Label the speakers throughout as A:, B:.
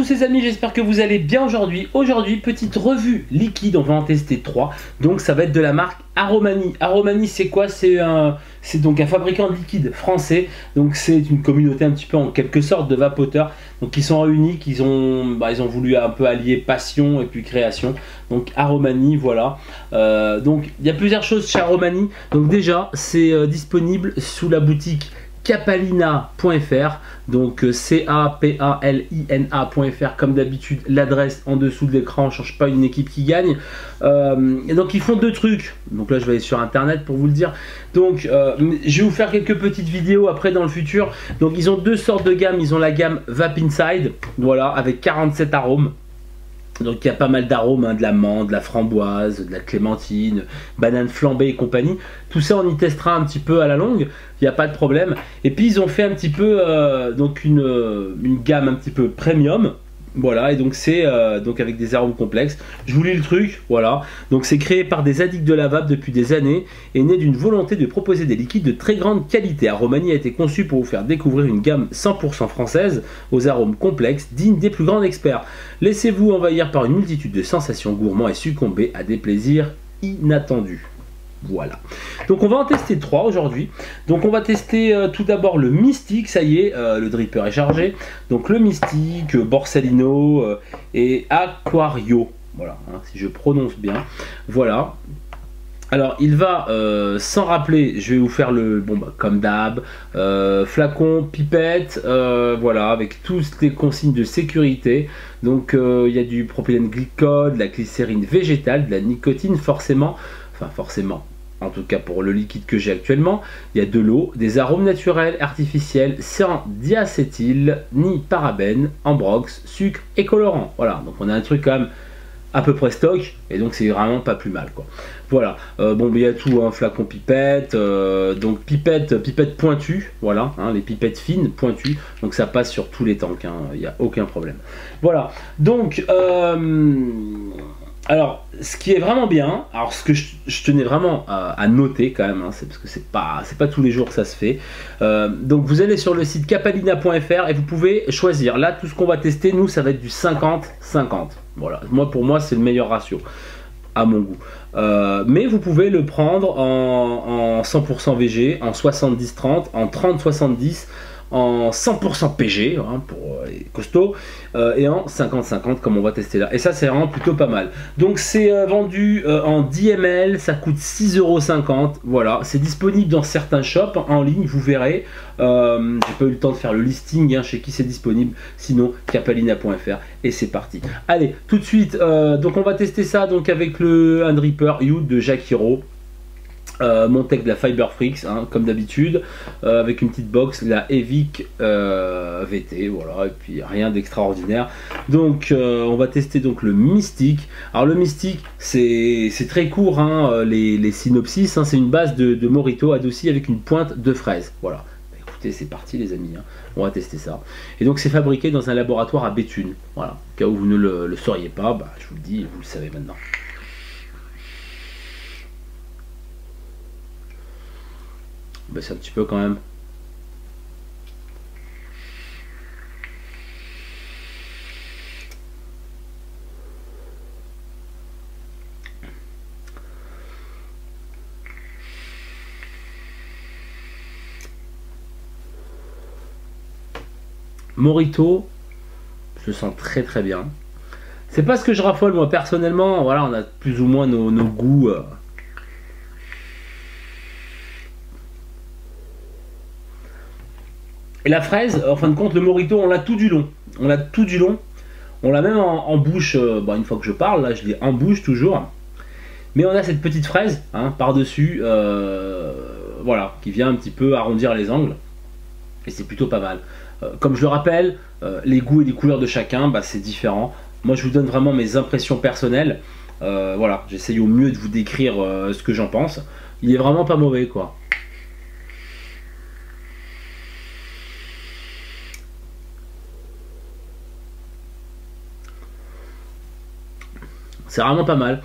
A: tous les amis, j'espère que vous allez bien aujourd'hui. Aujourd'hui, petite revue liquide, on va en tester 3. Donc ça va être de la marque Aromani. Aromani, c'est quoi? C'est donc un fabricant de liquide français. Donc c'est une communauté un petit peu en quelque sorte de vapoteurs. Donc ils sont réunis, ils ont voulu un peu allier passion et puis création. Donc Aromani, voilà. Donc il y a plusieurs choses chez Aromani. Donc déjà, c'est disponible sous la boutique capalina.fr, donc capalina.fr, comme d'habitude, l'adresse en dessous de l'écran, on ne change pas, une équipe qui gagne. Et donc ils font deux trucs, donc là je vais aller sur internet pour vous le dire. Donc je vais vous faire quelques petites vidéos après dans le futur. Donc ils ont deux sortes de gammes, ils ont la gamme Vape Inside, voilà, avec 47 arômes. Donc il y a pas mal d'arômes, hein, de la menthe, de la framboise, de la clémentine, banane flambée et compagnie. Tout ça on y testera un petit peu à la longue, il n'y a pas de problème. Et puis ils ont fait un petit peu donc une gamme un petit peu premium. Voilà, et donc c'est donc avec des arômes complexes. Je vous lis le truc, voilà. Donc c'est créé par des addicts de la vape depuis des années et né d'une volonté de proposer des liquides de très grande qualité. Aromani a été conçu pour vous faire découvrir une gamme 100% française aux arômes complexes, dignes des plus grands experts. Laissez-vous envahir par une multitude de sensations gourmands et succomber à des plaisirs inattendus. Voilà, donc on va en tester 3 aujourd'hui. Donc on va tester tout d'abord le Mystique, ça y est, le dripper est chargé. Donc le Mystique, Borsalino et Aquario, voilà, hein, si je prononce bien. Voilà. Alors il va, sans rappeler, je vais vous faire le, bon bah, comme d'hab, flacon, pipette, voilà, avec toutes les consignes de sécurité. Donc il y a du propylène glycol, de la glycérine végétale, de la nicotine forcément, enfin forcément, en tout cas pour le liquide que j'ai actuellement, il y a de l'eau, des arômes naturels, artificiels, sans diacétyl, ni parabènes, ambrox, sucre et colorant. Voilà, donc on a un truc quand même à peu près stock, et donc c'est vraiment pas plus mal, quoi. Voilà, bon, il y a tout, hein, flacon pipette, donc pipette pointue, voilà, hein, les pipettes fines pointues, donc ça passe sur tous les tanks, hein, il n'y a aucun problème. Voilà, donc alors, ce qui est vraiment bien, alors ce que je tenais vraiment à noter quand même, hein, c'est parce que c'est pas tous les jours que ça se fait. Donc vous allez sur le site capalina.fr et vous pouvez choisir. Là, tout ce qu'on va tester, nous, ça va être du 50-50. Voilà, pour moi, c'est le meilleur ratio, à mon goût. Mais vous pouvez le prendre en 100% VG, en 70-30, en 30-70, en 100% PG, hein, pour les costauds, et en 50-50 comme on va tester là. Et ça c'est vraiment plutôt pas mal. Donc c'est vendu en 10 ml, ça coûte 6,50 €. Voilà, c'est disponible dans certains shops en ligne, vous verrez. J'ai pas eu le temps de faire le listing, hein, chez qui c'est disponible, sinon capalina.fr, et c'est parti. Allez, tout de suite, donc on va tester ça donc avec le Dripper Youth de Jacques Hiro. Montec de la Fiber Freaks, hein, comme d'habitude, avec une petite box, la Evic VT, voilà, et puis rien d'extraordinaire. Donc on va tester donc le Mystique. Alors le Mystique, c'est très court, hein, les synopsis, hein, c'est une base de Morito adoucie avec une pointe de fraise. Voilà, écoutez, c'est parti les amis, hein. On va tester ça. Et donc c'est fabriqué dans un laboratoire à Béthune. Voilà, au cas où vous ne le sauriez pas, bah, je vous le dis, vous le savez maintenant. Ben, c'est un petit peu quand même. Morito, je le sens très très bien. C'est pas ce que je raffole moi personnellement. Voilà, on a plus ou moins nos goûts. Et la fraise, en fin de compte, le Morito, on l'a tout du long. On l'a tout du long. On l'a même en bouche, bon, une fois que je parle, là je l'ai en bouche toujours. Mais on a cette petite fraise, hein, par-dessus, voilà, qui vient un petit peu arrondir les angles. Et c'est plutôt pas mal. Comme je le rappelle, les goûts et les couleurs de chacun, bah, c'est différent. Moi je vous donne vraiment mes impressions personnelles. Voilà, j'essaye au mieux de vous décrire ce que j'en pense. Il est vraiment pas mauvais, quoi. C'est vraiment pas mal.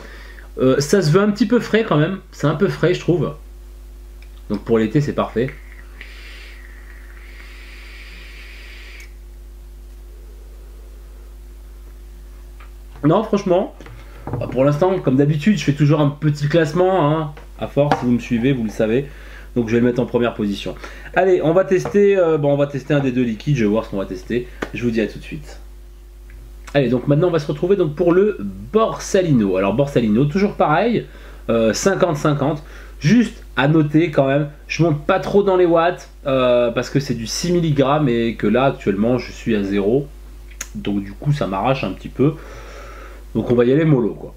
A: Ça se veut un petit peu frais quand même. C'est un peu frais, je trouve. Donc pour l'été, c'est parfait. Non, franchement, bah, pour l'instant, comme d'habitude, je fais toujours un petit classement. Hein. À force, si vous me suivez, vous le savez. Donc je vais le mettre en première position. Allez, on va tester, on va tester un des deux liquides. Je vais voir ce qu'on va tester. Je vous dis à tout de suite. Allez, donc maintenant on va se retrouver donc pour le Borsalino. Alors Borsalino, toujours pareil, 50-50. Juste à noter quand même, je monte pas trop dans les watts parce que c'est du 6 mg et que là actuellement je suis à 0. Donc du coup ça m'arrache un petit peu. Donc on va y aller mollo quoi.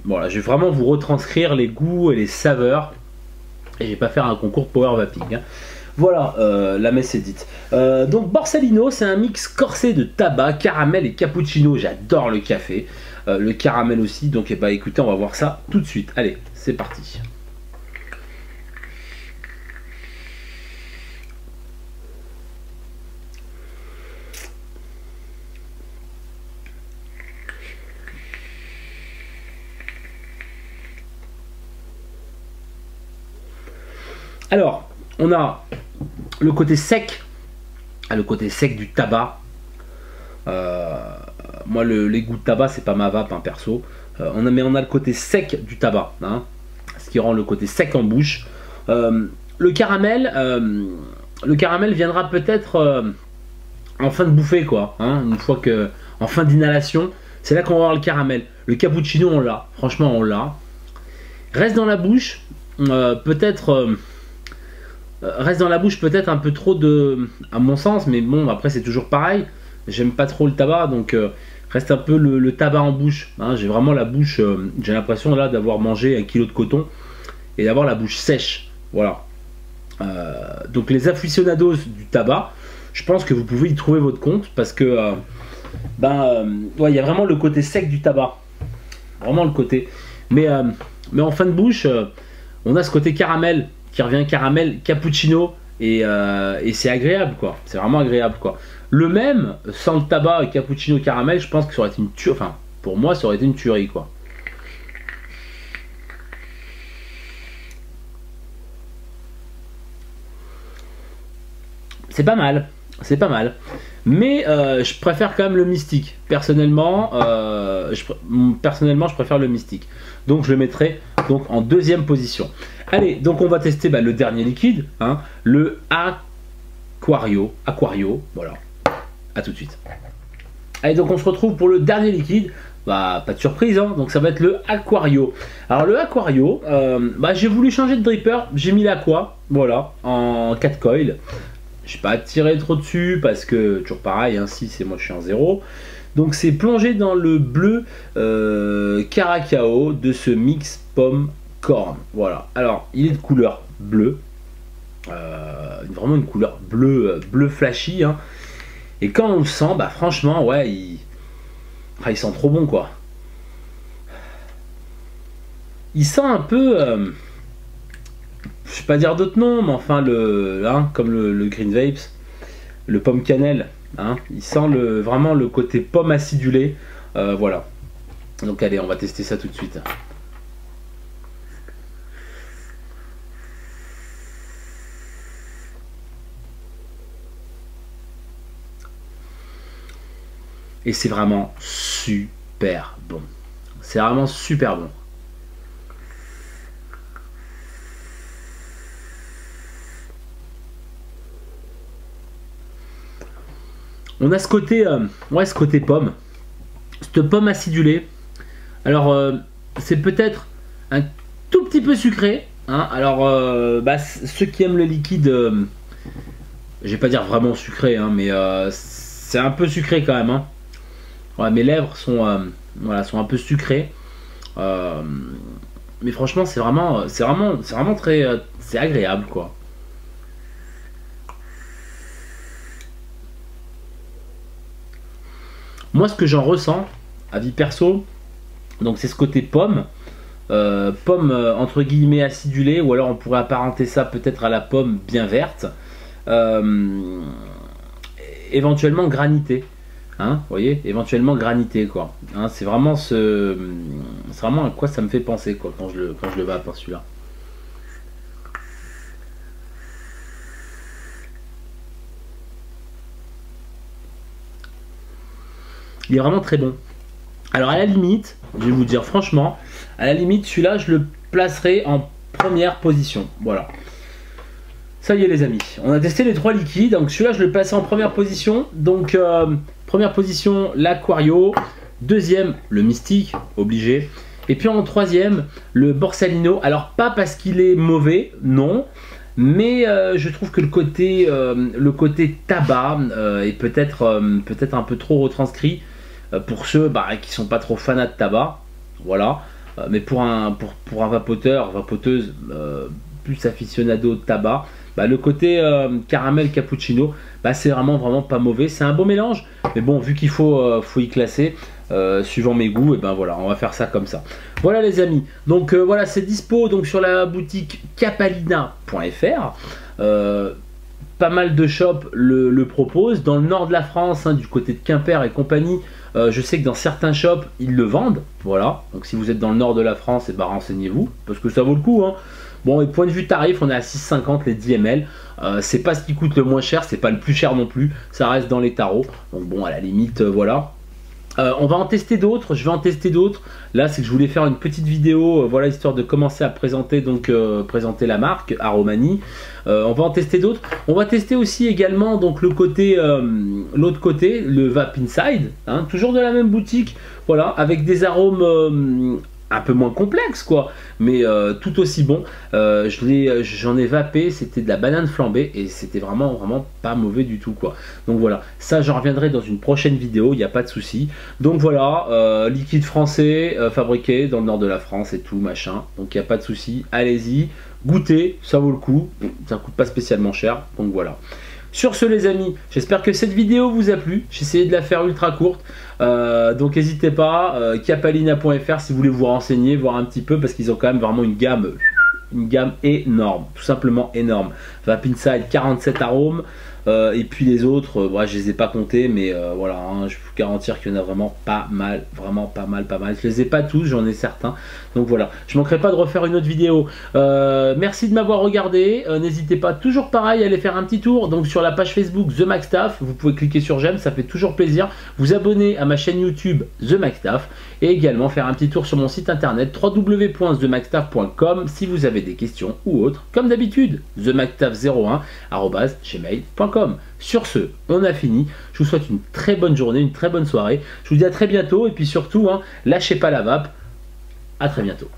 A: Voilà, je vais vraiment vous retranscrire les goûts et les saveurs. Et je vais pas faire un concours de power vaping. Hein. Voilà, la messe est dite. Donc Borsalino, c'est un mix corsé de tabac, caramel et cappuccino. J'adore le café, le caramel aussi. Donc bah, écoutez, on va voir ça tout de suite. Allez, c'est parti. Alors, on a le côté sec, du tabac. Moi, les goûts de tabac, c'est pas ma vape, hein, perso. Mais on a le côté sec du tabac, hein, ce qui rend le côté sec en bouche. Le caramel viendra peut-être en fin de bouffée, quoi. Hein, une fois que, en fin d'inhalation, c'est là qu'on va avoir le caramel. Le cappuccino, on l'a. Franchement, on l'a. Reste dans la bouche, peut-être. Reste dans la bouche peut-être un peu trop de, à mon sens, mais bon après c'est toujours pareil, j'aime pas trop le tabac donc reste un peu le tabac en bouche, hein. J'ai vraiment la bouche, j'ai l'impression là d'avoir mangé 1 kilo de coton et d'avoir la bouche sèche, voilà. Donc les aficionados du tabac, je pense que vous pouvez y trouver votre compte parce que ouais, il y a vraiment le côté sec du tabac, vraiment le côté, mais en fin de bouche on a ce côté caramel qui revient, caramel, cappuccino, et c'est agréable quoi, c'est vraiment agréable quoi. Le même, sans le tabac, cappuccino, caramel, je pense que ça aurait été une tuerie, enfin pour moi ça aurait été une tuerie quoi. C'est pas mal, c'est pas mal. Mais je préfère quand même le mystique. Personnellement, je préfère le mystique. Donc je le mettrai donc en deuxième position. Allez, donc on va tester le dernier liquide, hein, le Aquario. Voilà. À tout de suite. Allez, donc on se retrouve pour le dernier liquide. Bah, pas de surprise, hein, donc ça va être le Aquario. Alors le Aquario, j'ai voulu changer de dripper, j'ai mis l'Aqua, voilà, en 4 coils. Je n'ai pas tiré trop dessus parce que toujours pareil, hein, 6 et moi je suis en 0. Donc c'est plongé dans le bleu Caracao de ce mix pomme corn. Voilà. Alors il est de couleur bleue, vraiment une couleur bleu flashy. Hein. Et quand on le sent, franchement, ouais, il sent trop bon quoi. Il sent un peu. Je vais pas dire d'autres noms, mais enfin comme le Green Vapes, le pomme cannelle, hein, il sent vraiment le côté pomme acidulé, voilà. Donc allez, on va tester ça tout de suite. Et c'est vraiment super bon. C'est vraiment super bon. On a ce côté, ce côté pomme, cette pomme acidulée. Alors, c'est peut-être un tout petit peu sucré. Hein. Alors, ceux qui aiment le liquide, je vais pas dire vraiment sucré, hein, mais c'est un peu sucré quand même. Hein. Ouais, mes lèvres sont un peu sucrées. Mais franchement, c'est vraiment très, c'est agréable quoi. Moi, ce que j'en ressens, à vie perso, donc c'est ce côté pomme, entre guillemets acidulée, ou alors on pourrait apparenter ça peut-être à la pomme bien verte, éventuellement granité, hein, vous voyez, éventuellement granité quoi. Hein, c'est vraiment à quoi ça me fait penser quoi quand je le vape celui-là. Il est vraiment très bon. Alors à la limite, je vais vous dire franchement, à la limite celui-là je le placerai en première position. Voilà. Ça y est les amis, on a testé les 3 liquides, donc celui-là je le plaçais en première position. Donc première position l'Aquario, deuxième le Mystique, obligé. Et puis en troisième le Borsalino. Alors pas parce qu'il est mauvais, non. Mais je trouve que le côté tabac est peut-être un peu trop retranscrit pour ceux qui sont pas trop fanats de tabac. Voilà. Mais pour un vapoteuse plus aficionado de tabac, le côté caramel cappuccino, c'est vraiment pas mauvais. C'est un beau mélange. Mais bon, vu qu'il faut y classer, suivant mes goûts, et voilà, on va faire ça comme ça. Voilà les amis, donc voilà, c'est dispo donc sur la boutique capalina.fr. Pas mal de shops le proposent. Dans le nord de la France, du côté de Quimper et compagnie, je sais que dans certains shops, ils le vendent. Voilà, donc si vous êtes dans le nord de la France, renseignez-vous, parce que ça vaut le coup. Bon, et point de vue tarif, on est à 6,50 les 10 ml. C'est pas ce qui coûte le moins cher, c'est pas le plus cher non plus. Ça reste dans les tarots. Donc bon, à la limite, voilà. On va en tester d'autres, je vais en tester d'autres. Là, c'est que je voulais faire une petite vidéo, voilà, histoire de commencer à présenter, présenter la marque Aromani. On va en tester d'autres. On va tester aussi également donc l'autre côté, le Vape Inside, toujours de la même boutique, voilà, avec des arômes un peu moins complexe quoi, mais tout aussi bon. J'en ai vapé, c'était de la banane flambée et c'était vraiment pas mauvais du tout quoi. Donc voilà, ça j'en reviendrai dans une prochaine vidéo, il n'y a pas de souci. Donc voilà, liquide français, fabriqué dans le nord de la France et tout machin, donc il n'y a pas de souci. Allez-y, goûtez, ça vaut le coup, ça coûte pas spécialement cher, donc voilà. Sur ce les amis, j'espère que cette vidéo vous a plu. J'ai essayé de la faire ultra courte. Donc n'hésitez pas, capalina.fr si vous voulez vous renseigner, voir un petit peu, parce qu'ils ont quand même vraiment une gamme énorme, tout simplement énorme. Vape Inside 47 arômes, et puis les autres, je les ai pas comptés, mais voilà, je peux vous garantir qu'il y en a vraiment pas mal, Je les ai pas tous, j'en ai certains, donc voilà, je manquerai pas de refaire une autre vidéo. Merci de m'avoir regardé, n'hésitez pas, toujours pareil, à aller faire un petit tour donc sur la page Facebook The MacStaff, vous pouvez cliquer sur j'aime, ça fait toujours plaisir, vous abonner à ma chaîne YouTube The MacStaff, et également faire un petit tour sur mon site internet www.themacstaff.com si vous avez des questions ou autres, comme d'habitude, themacstaff01@gmail.com. Sur ce, on a fini. Je vous souhaite une très bonne journée, une très bonne soirée. Je vous dis à très bientôt et puis surtout, lâchez pas la vape. À très bientôt.